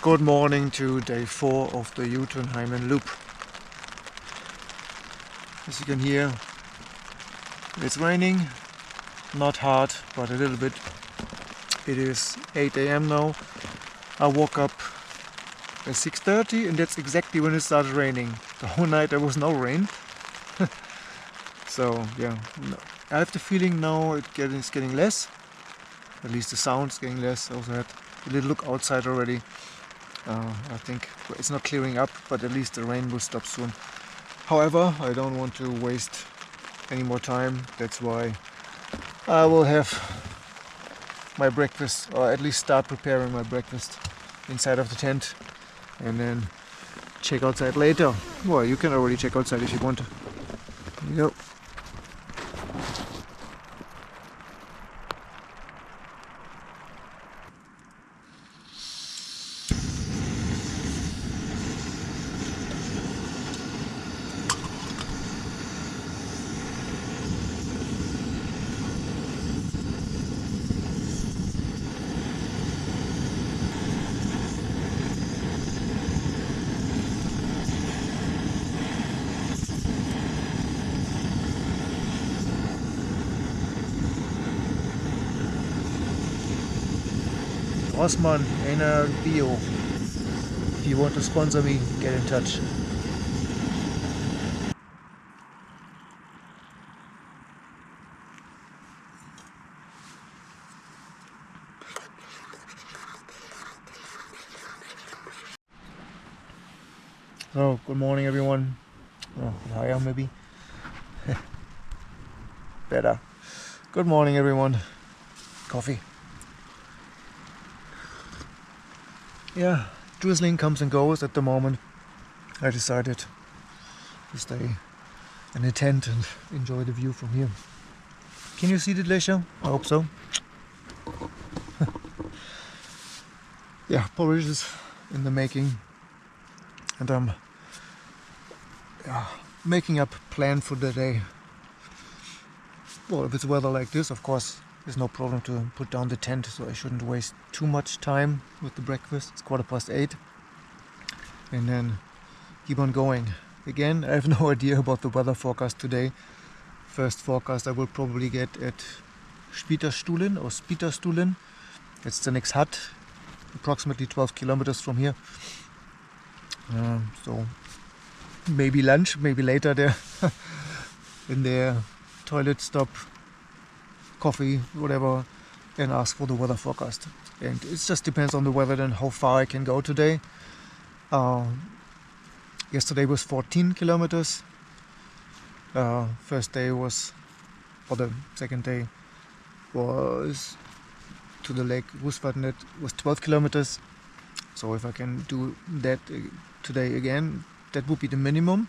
Good morning to day 4 of the Jotunheimen loop. As you can hear, it's raining, not hard, but a little bit. It is 8 AM now. I woke up at 6:30 and that's exactly when it started raining. The whole night there was no rain. So yeah, no. I have the feeling now it's getting less. At least the sound's getting less. I also had a little look outside already. I think it's not clearing up, but at least the rain will stop soon. However, I don't want to waste any more time. That's why I will have my breakfast, or at least start preparing my breakfast inside of the tent and then check outside later. Well, you can already check outside if you want. Here you go. Osman, Einer Bio. If you want to sponsor me, get in touch. So, good morning everyone. Oh, higher maybe. Better. Good morning everyone. Coffee. Yeah, drizzling comes and goes at the moment. I decided to stay in a tent and enjoy the view from here. Can you see the glacier? I hope so. Yeah, porridge is in the making, and I'm making up a plan for the day. Well, if it's weather like this, of course, there's no problem to put down the tent, so I shouldn't waste too much time with the breakfast. It's 8:15, and then keep on going. Again, I have no idea about the weather forecast today. First forecast I will probably get at Spitastulen. It's the next hut, approximately 12 kilometers from here. So maybe lunch, maybe later there in their toilet stop, coffee, whatever, and ask for the weather forecast. And it just depends on the weather and how far I can go today. Yesterday was 14 kilometers. First day was, or the second day was to the lake Rusvatnet, was 12 kilometers. So if I can do that today again, that would be the minimum.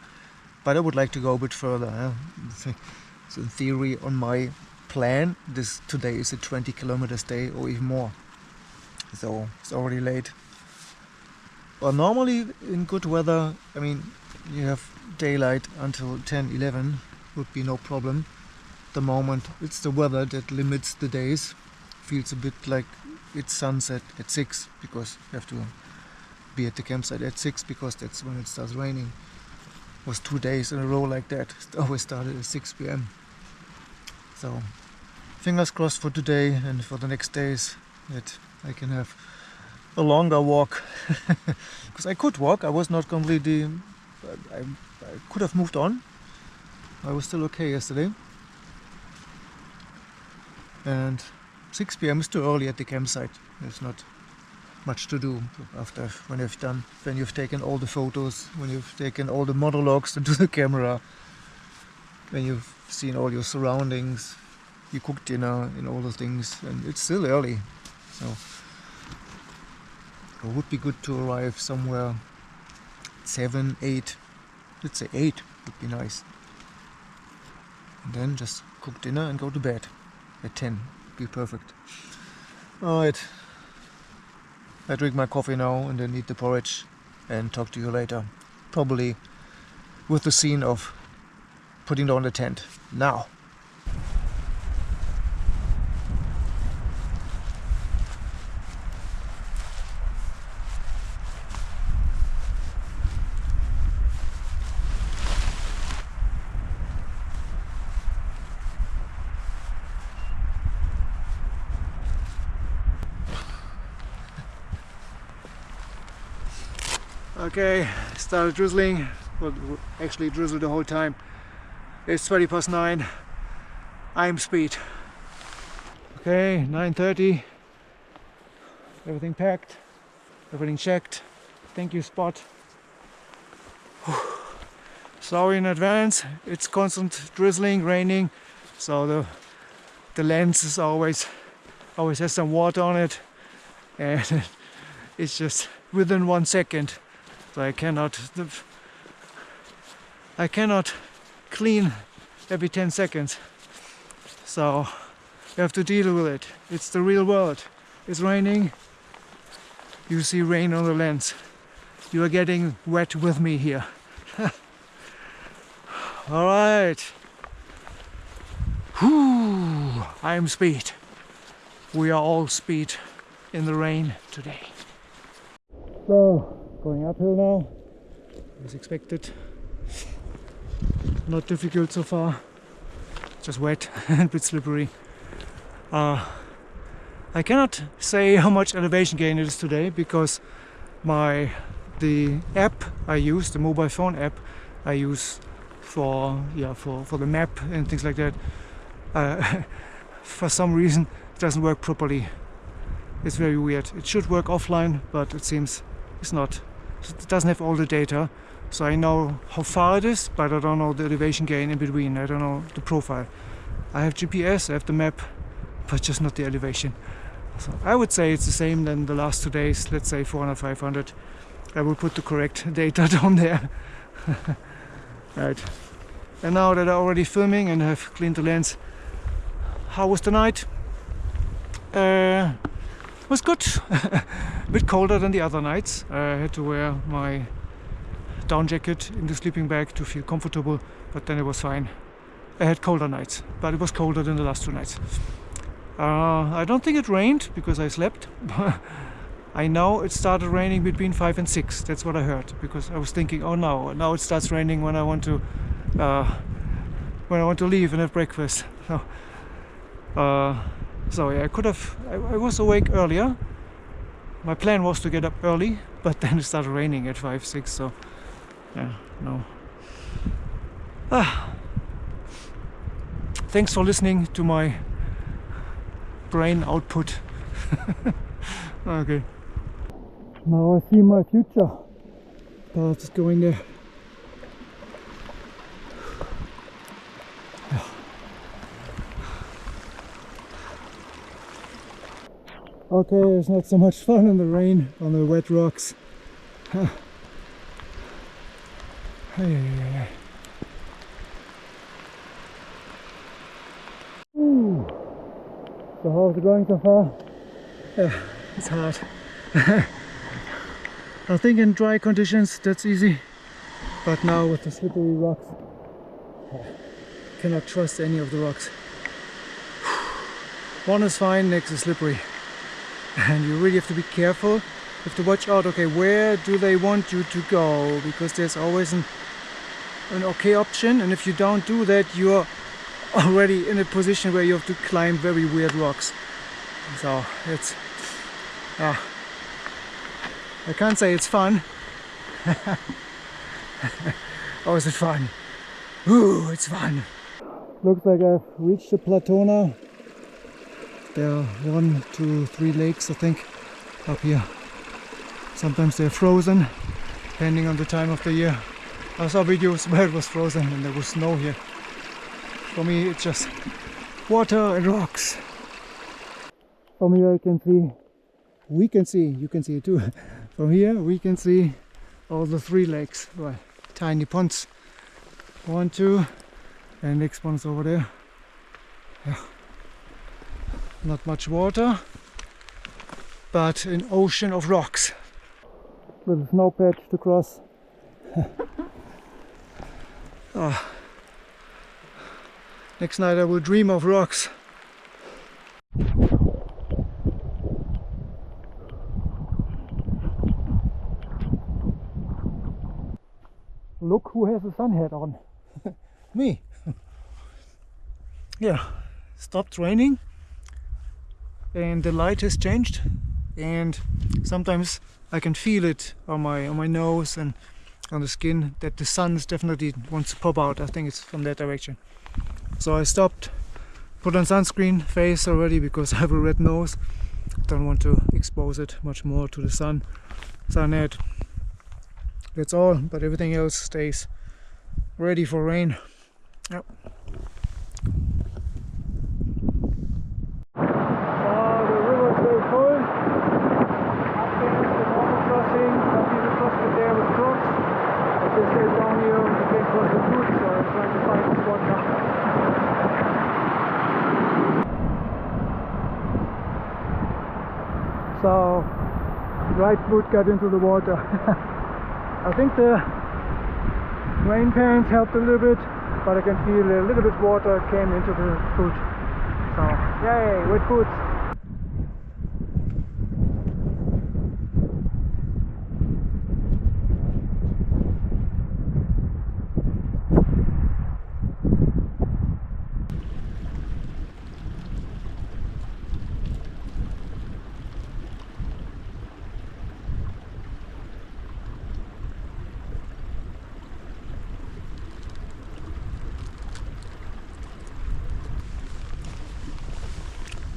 But I would like to go a bit further. So in theory, on my plan, today is a 20 kilometers day or even more. So it's already late. But normally in good weather, I mean, you have daylight until 10, 11, would be no problem. The moment it's the weather that limits the days. Feels a bit like it's sunset at 6 because you have to be at the campsite at 6 because that's when it starts raining. It was 2 days in a row like that. It always started at 6 p.m. So fingers crossed for today and for the next days that I can have a longer walk. Because I could walk, I was not completely, I could have moved on. I was still okay yesterday. And 6 p.m. is too early at the campsite. There's not much to do after when you've taken all the photos, when you've taken all the monologues into the camera, when you've seen all your surroundings, you cook dinner and all the things, and it's still early. So it would be good to arrive somewhere 7, 8, let's say 8 would be nice. And then just cook dinner and go to bed at 10 would be perfect. Alright, I drink my coffee now and then eat the porridge and talk to you later. Probably with the scene of putting down the tent now. Okay, started drizzling, well, actually drizzled the whole time. It's 9:20. I'm speed. Okay, 9:30. Everything packed, everything checked. Thank you, Spot. Sorry in advance, it's constant drizzling, raining, so the lens is always has some water on it, and it's just within 1 second. So I cannot clean every 10 seconds. So you have to deal with it. It's the real world. It's raining. You see rain on the lens. You are getting wet with me here. All right. Whew, I'm speed. We are all speed in the rain today. So, going uphill now, as expected. Not difficult so far, just wet and a bit slippery. I cannot say how much elevation gain it is today because the app I use, the mobile phone app I use for the map and things like that, for some reason it doesn't work properly. It's very weird. It should work offline, but it seems it's not. It doesn't have all the data, so I know how far it is, but I don't know the elevation gain in between. I don't know the profile. I have GPS, I have the map, but just not the elevation. So I would say it's the same than the last 2 days, let's say 400, 500. I will put the correct data down there. Right. And now that I'm already filming and have cleaned the lens, how was the night? Was good. A bit colder than the other nights. I had to wear my down jacket in the sleeping bag to feel comfortable, but then it was fine. I had colder nights, but it was colder than the last 2 nights. I don't think it rained because I slept. I know it started raining between 5 and 6. That's what I heard, because I was thinking, oh no, now it starts raining when I want to leave and have breakfast. So yeah, I was awake earlier. My plan was to get up early, but then it started raining at 5, 6, so yeah, no. Thanks for listening to my brain output. Okay. Now I see my future path is going there. Okay, it's not so much fun in the rain on the wet rocks. Ooh. So how's it going so far? Yeah, it's hard. I think in dry conditions that's easy, but now with the slippery rocks, I cannot trust any of the rocks. One is fine, next is slippery. And you really have to be careful. You have to watch out, okay, where do they want you to go? Because there's always an okay option, and if you don't do that, you're already in a position where you have to climb very weird rocks. So it's I can't say it's fun. Oh, is it fun? Ooh, it's fun. Looks like I've reached the plateau now. There are 1, 2, 3 lakes, I think, up here. Sometimes they're frozen, depending on the time of the year. I saw videos where it was frozen and there was snow here. For me, it's just water and rocks. From here, we can see, you can see it too. From here, we can see all the 3 lakes, well, tiny ponds. 1, 2, and next one's over there. Yeah. Not much water, but an ocean of rocks. Little snow patch to cross. Next night I will dream of rocks. Look who has a sun hat on. Me. Yeah, stopped raining and the light has changed. and sometimes I can feel it on my nose and on the skin that the sun definitely wants to pop out. I think it's from that direction. So I stopped, put on sunscreen face already because I have a red nose. Don't want to expose it much more to the sun. Sunhead. That's all, but everything else stays ready for rain. Yep. The river is very full. Up there is the normal crossing. Some people cross it there with trucks. But they say down here you can cross the foot, so I'm trying to find a spot now. So, right foot got into the water. I think the rain pants helped a little bit, but I can feel a little bit water came into the foot. So, yay, wet foot.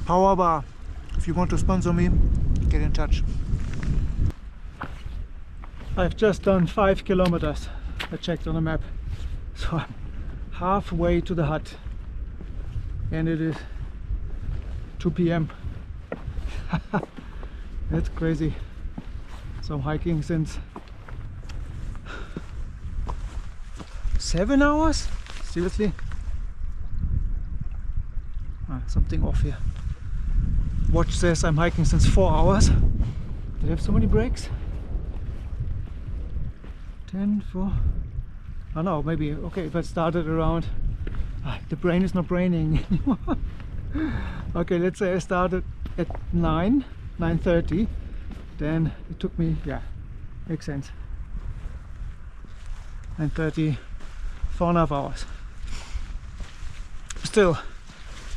Power bar. If you want to sponsor me, get in touch. I've just done 5 kilometers. I checked on the map. So I'm halfway to the hut. And it is 2 p.m. That's crazy. So I'm hiking since 7 hours? Seriously? Something off here. Watch says I'm hiking since 4 hours. Did I have so many breaks? 10, 4. Oh no, maybe. Okay, if I started around. The brain is not braining anymore. Okay, let's say I started at 9:30. Then it took me, yeah, makes sense. 9:30, 4.5 hours. Still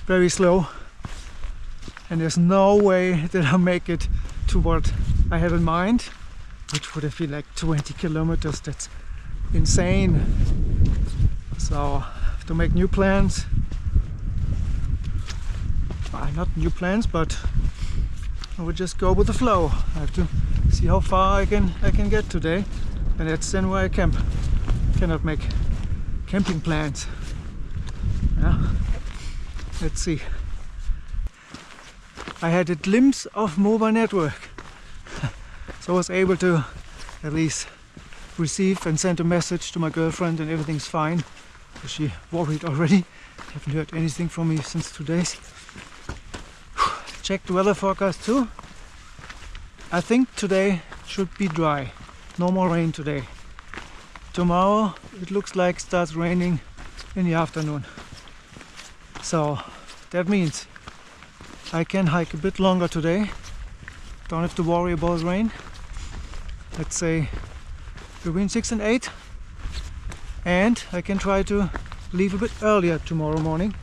very slow. And there's no way that I'll make it to what I had in mind, which would have been like 20 kilometers. That's insane. So I have to make new plans. Not new plans, but I would just go with the flow. I have to see how far I can get today, and that's then where I camp. Cannot make camping plans. Yeah. Let's see. I had a glimpse of mobile network, so I was able to at least receive and send a message to my girlfriend, and everything's fine. She worried already. Haven't heard anything from me since 2 days. Checked the weather forecast too. I think today should be dry. No more rain today. Tomorrow it looks like it starts raining in the afternoon. So that means I can hike a bit longer today. Don't have to worry about rain. Let's say between 6 and 8. And I can try to leave a bit earlier tomorrow morning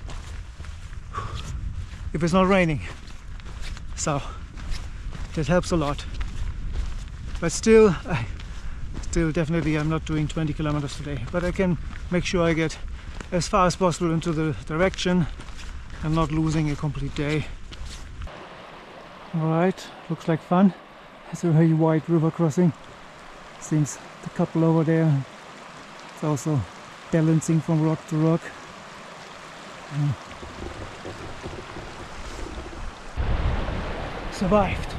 if it's not raining. So that helps a lot. But still definitely I'm not doing 20 kilometers today. But I can make sure I get as far as possible into the direction and not losing a complete day. Alright, looks like fun. It's a very wide river crossing. Seems the couple over there. It's also balancing from rock to rock. Survived.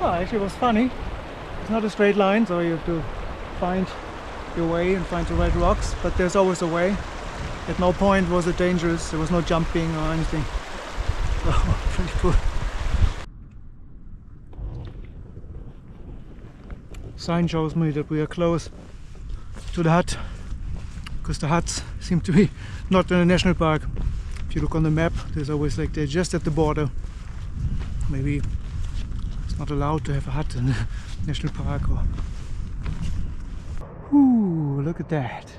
Well, actually it was funny. It's not a straight line, so you have to find your way and find the right rocks, but there's always a way. At no point was it dangerous. There was no jumping or anything. So, pretty cool. Sign shows me that we are close to the hut, because the huts seem to be not in a national park. If you look on the map, there's always like they're just at the border. Maybe it's not allowed to have a hut in a national park. Or... Ooh, look at that.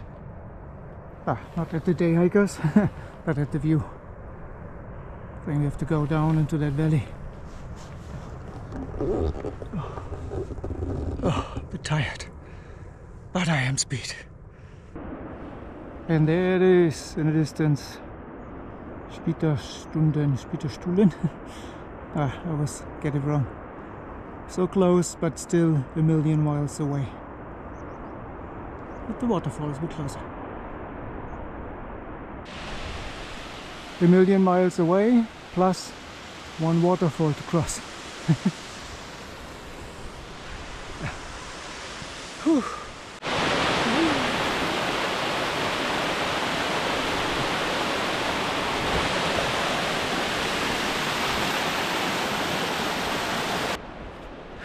Not at the day hikers, but at the view. I think we have to go down into that valley. Oh, a bit tired, but I am speed. And there it is in the distance. Spieterstuhlen. I always get it wrong. So close, but still a million miles away. But the waterfall is a bit closer. A million miles away, plus one waterfall to cross. Whew.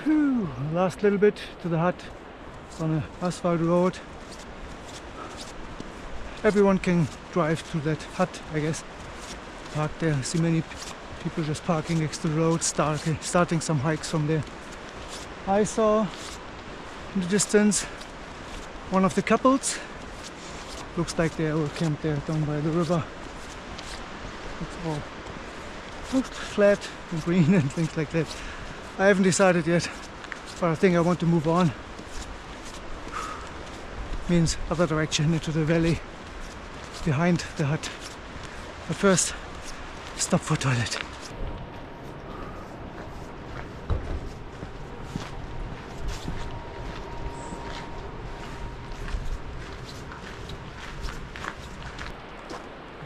Whew. Last little bit to the hut. It's on an asphalt road. Everyone can drive to that hut, I guess. Park there. I see many people just parking next to the road, starting some hikes from there. I saw in the distance one of the couples. Looks like they all camped there down by the river. It's all looks flat and green and things like that. I haven't decided yet, but I think I want to move on. Means other direction into the valley behind the hut. But first, stop for toilet.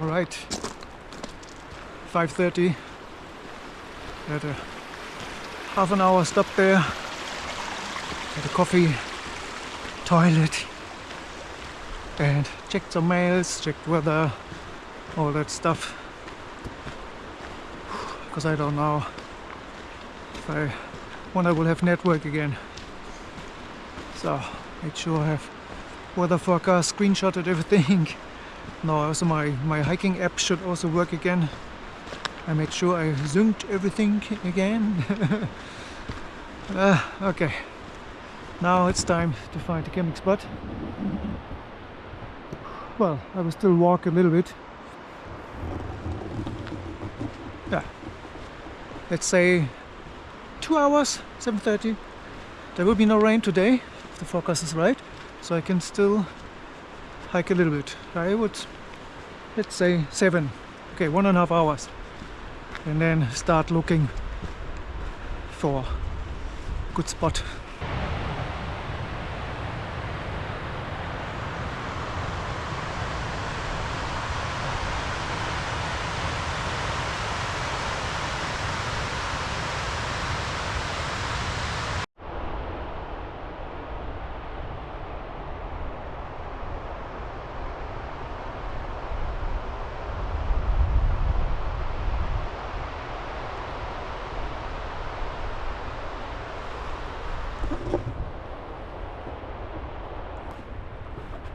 All right, 5:30. Had a half an hour stop there. Had a coffee, toilet, and checked some mails, checked weather, all that stuff. Because I don't know when I will have network again. So made sure I have weather forecast, screenshotted everything. Now also my hiking app should also work again. I made sure I synced everything again. Okay, now it's time to find a camping spot. Well, I will still walk a little bit. Yeah, let's say 2 hours, 7:30. There will be no rain today, if the forecast is right, so I can still hike a little bit. I would, let's say 7, okay, 1.5 hours, and then start looking for a good spot.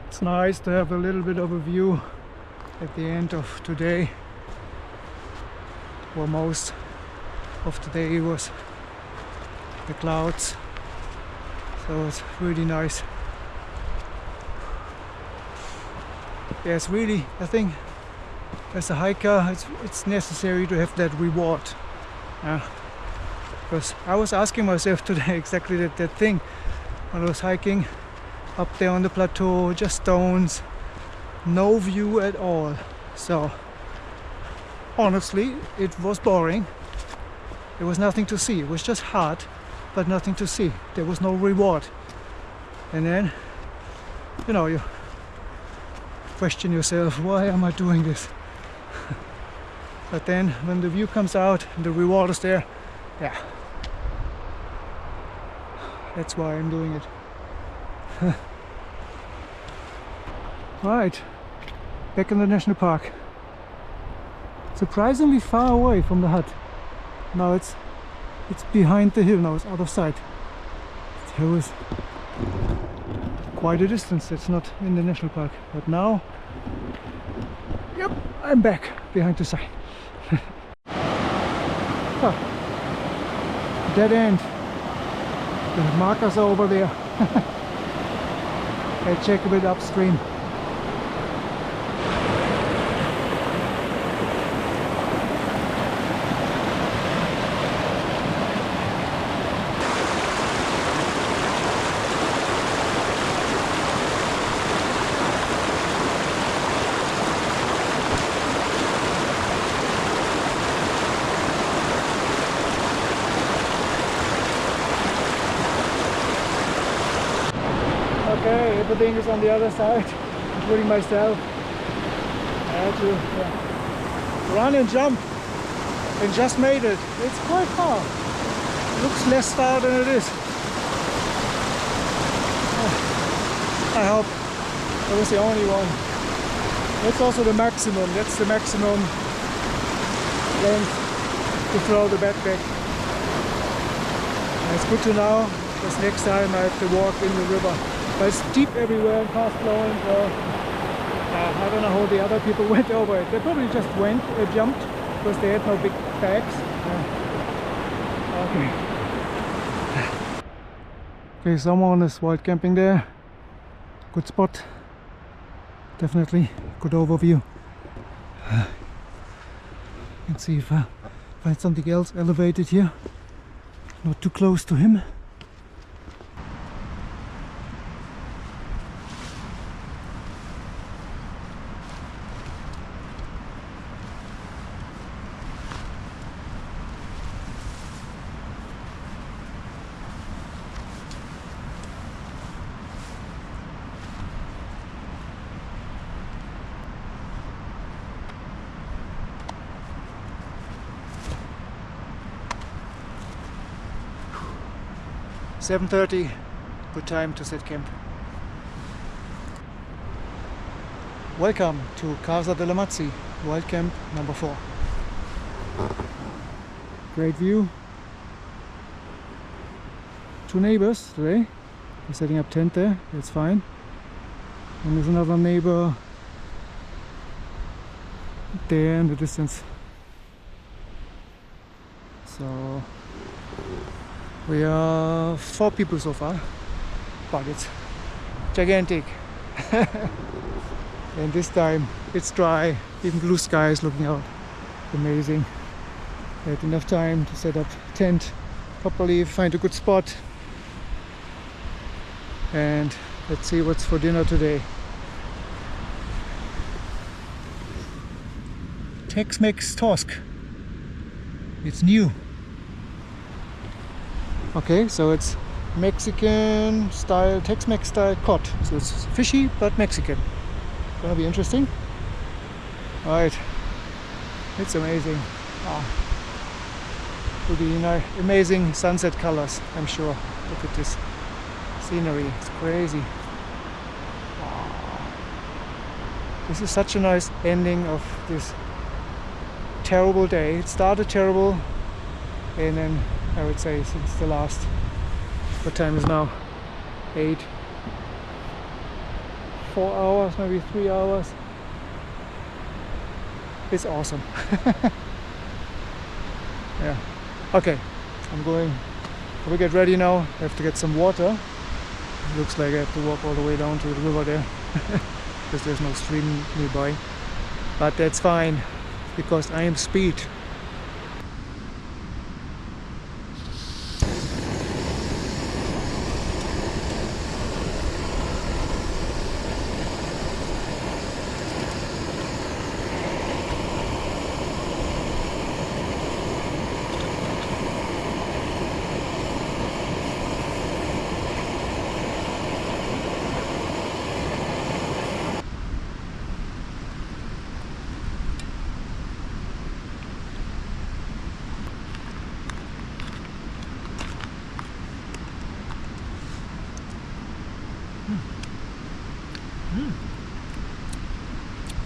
It's nice to have a little bit of a view at the end of today. Well, most of today was the clouds, so it's really nice. Yeah, it's really, I think as a hiker it's necessary to have that reward. Because I was asking myself today exactly that thing when I was hiking up there on the plateau, just stones, no view at all. So honestly, it was boring. There was nothing to see. It was just hard, but nothing to see. There was no reward. And then, you know, you question yourself, why am I doing this? But then when the view comes out and the reward is there, yeah, that's why I'm doing it. Right, back in the national park. Surprisingly far away from the hut. Now it's behind the hill, now it's out of sight. There was quite a distance that's not in the national park. But now, yep, I'm back behind the sign. Dead end. The markers are over there. I check a bit upstream. everything is on the other side, including myself. I had to run and jump and just made it. It's quite far. It looks less far than it is. I hope I was the only one. That's also the maximum. That's the maximum length to throw the backpack. And it's good to know, because next time I have to walk in the river. But it's deep everywhere and fast flowing, so I don't know how the other people went over it. They probably just jumped, because they had no big bags. Okay, someone is wild camping there. Good spot. Definitely good overview. Let's see if I find something else elevated here. Not too close to him. "7:30, good time to set camp." Welcome to Casa della Mazzi, wild camp number 4. Great view. 2 neighbors today. We're setting up tent there, that's fine. And there's another neighbor there in the distance. So we are 4 people so far, but it's gigantic. And this time it's dry, even blue sky is looking out. Amazing. I had enough time to set up tent properly, find a good spot. And let's see what's for dinner today. Tex-Mex Tosk. It's new. Okay, so it's Mexican style, Tex-Mex style cod. So it's fishy but Mexican. Gonna be interesting. Alright, it's amazing. Will be amazing sunset colors, I'm sure. Look at this scenery, it's crazy. This is such a nice ending of this terrible day. It started terrible, and then I would say since the last, what time is now? 4 hours, maybe 3 hours. It's awesome. Yeah. Okay, I'm going to get ready now. I have to get some water. It looks like I have to walk all the way down to the river there because there's no stream nearby. But that's fine because I am speed.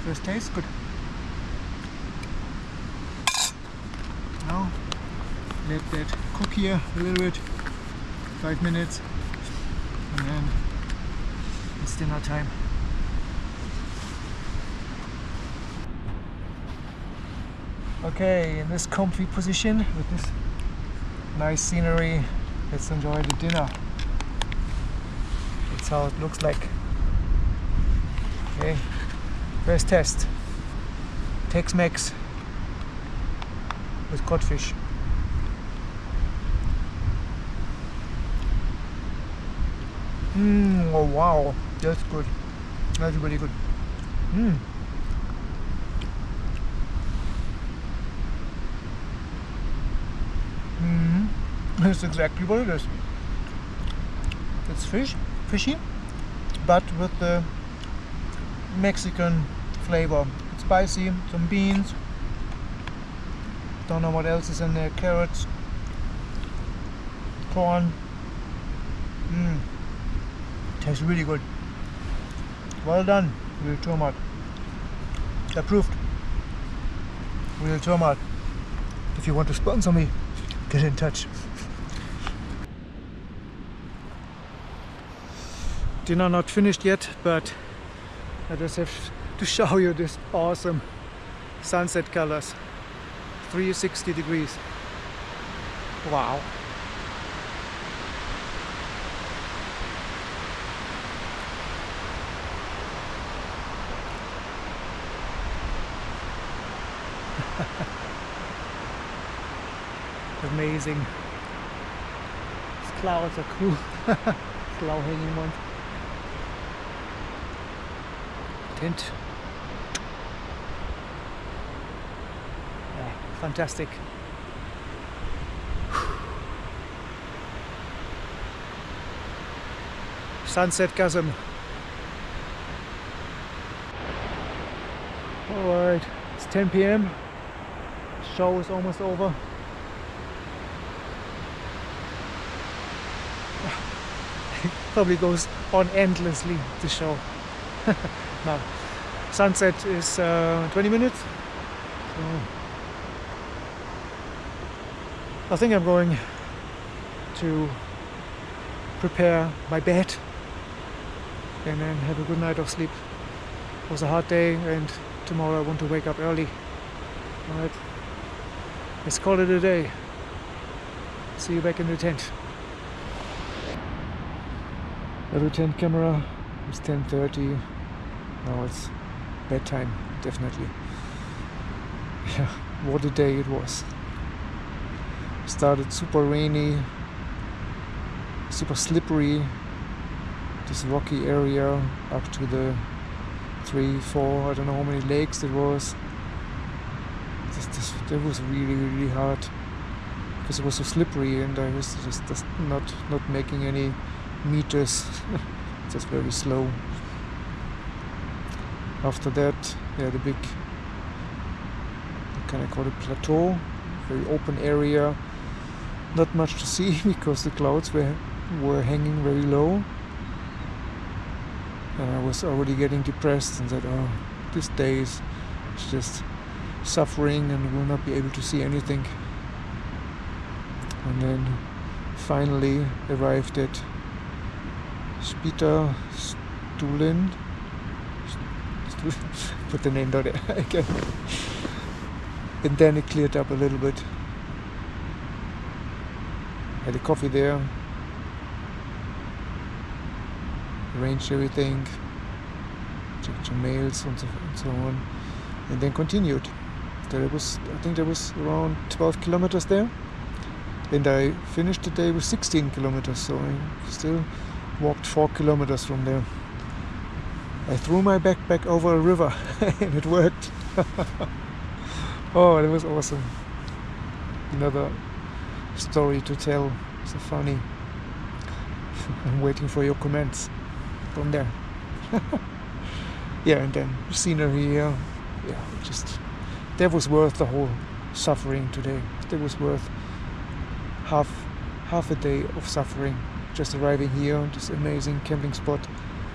First taste good. Now let that cook here a little bit, 5 minutes, and then it's dinner time. Okay, in this comfy position with this nice scenery, let's enjoy the dinner. That's how it looks like. Okay, first test. Tex-Mex with codfish. Oh wow, that's good. That's really good. That's exactly what it is. It's fishy, but with the Mexican flavor. It's spicy, some beans, don't know what else is in there, carrots, corn. Tastes really good. Well done, Real Tomat. Approved. Real Tomat. If you want to sponsor me, get in touch. Dinner not finished yet, but I just have to show you this awesome sunset colors. 360 degrees. Wow. Amazing. These clouds are cool. Cloud hanging one. Tent. Yeah, fantastic. Sunset chasm. Alright, it's 10 p.m. Show is almost over. Probably goes on endlessly, the show. Now, sunset is 20 minutes. So I think I'm going to prepare my bed and then have a good night of sleep. It was a hard day and tomorrow I want to wake up early. Alright, let's call it a day. See you back in the tent. Little tent camera. It's 10:30. Now it's bedtime, definitely. Yeah, what a day it was. Started super rainy, super slippery. This rocky area up to the 3, 4, I don't know how many lakes it was. That was really, really hard because it was so slippery and I was just not making any meters, just very slow. After that, yeah, the big, what can I call it, plateau, very open area, not much to see because the clouds were hanging very low. And I was already getting depressed and said, oh, this day is just suffering and will not be able to see anything. And then finally arrived at Spita Stulin. Put the name down there again. And then it cleared up a little bit. Had a coffee there. Arranged everything. Checked some mails and so on. And then continued. I think there was around 12 kilometers there. And I finished the day with 16 kilometers, so I still walked 4 kilometers from there. I threw my backpack over a river and it worked. Oh, that was awesome. Another story to tell. So funny. I'm waiting for your comments from there. Yeah, and then scenery here. Yeah, just that was worth the whole suffering today. That was worth half a day of suffering. Just arriving here, this amazing camping spot,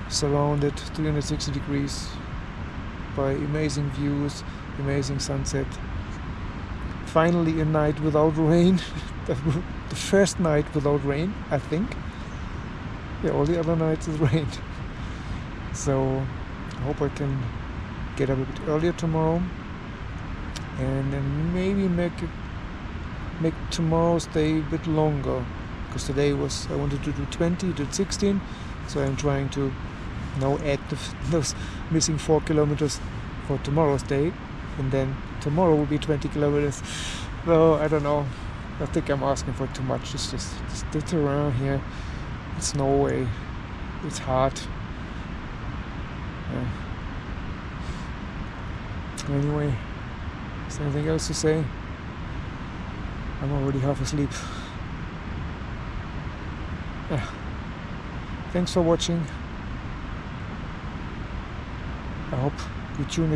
surrounded 360 degrees by amazing views, amazing sunset. Finally a night without rain. The first night without rain, I think. Yeah, all the other nights it rained. So I hope I can get up a bit earlier tomorrow and then maybe make tomorrow's day a bit longer, because today I wanted to do 20, did 16, so I'm trying to now add those missing 4 kilometers for tomorrow's day, and then tomorrow will be 20 kilometers. No, I don't know. I think I'm asking for too much. It's just the terrain here. It's Norway. It's hard. Yeah. Anyway, is there anything else to say? I'm already half asleep. Yeah. Thanks for watching. I hope you tune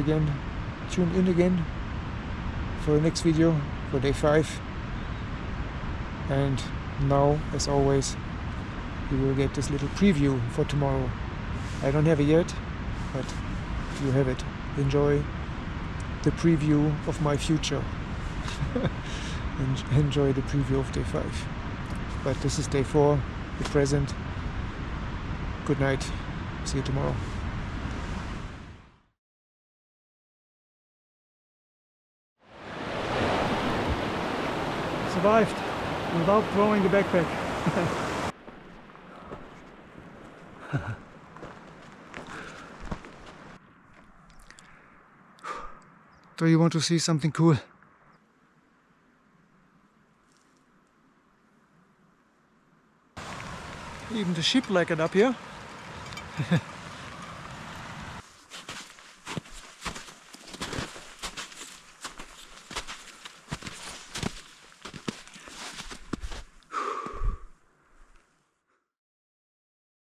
in again for the next video for day 5. And now, as always, you will get this little preview for tomorrow. I don't have it yet, but you have it. Enjoy the preview of my future. Enjoy the preview of day 5. But this is day 4, the present. Good night. See you tomorrow. Survived without throwing the backpack. Do you want to see something cool? Even the ship like it up here.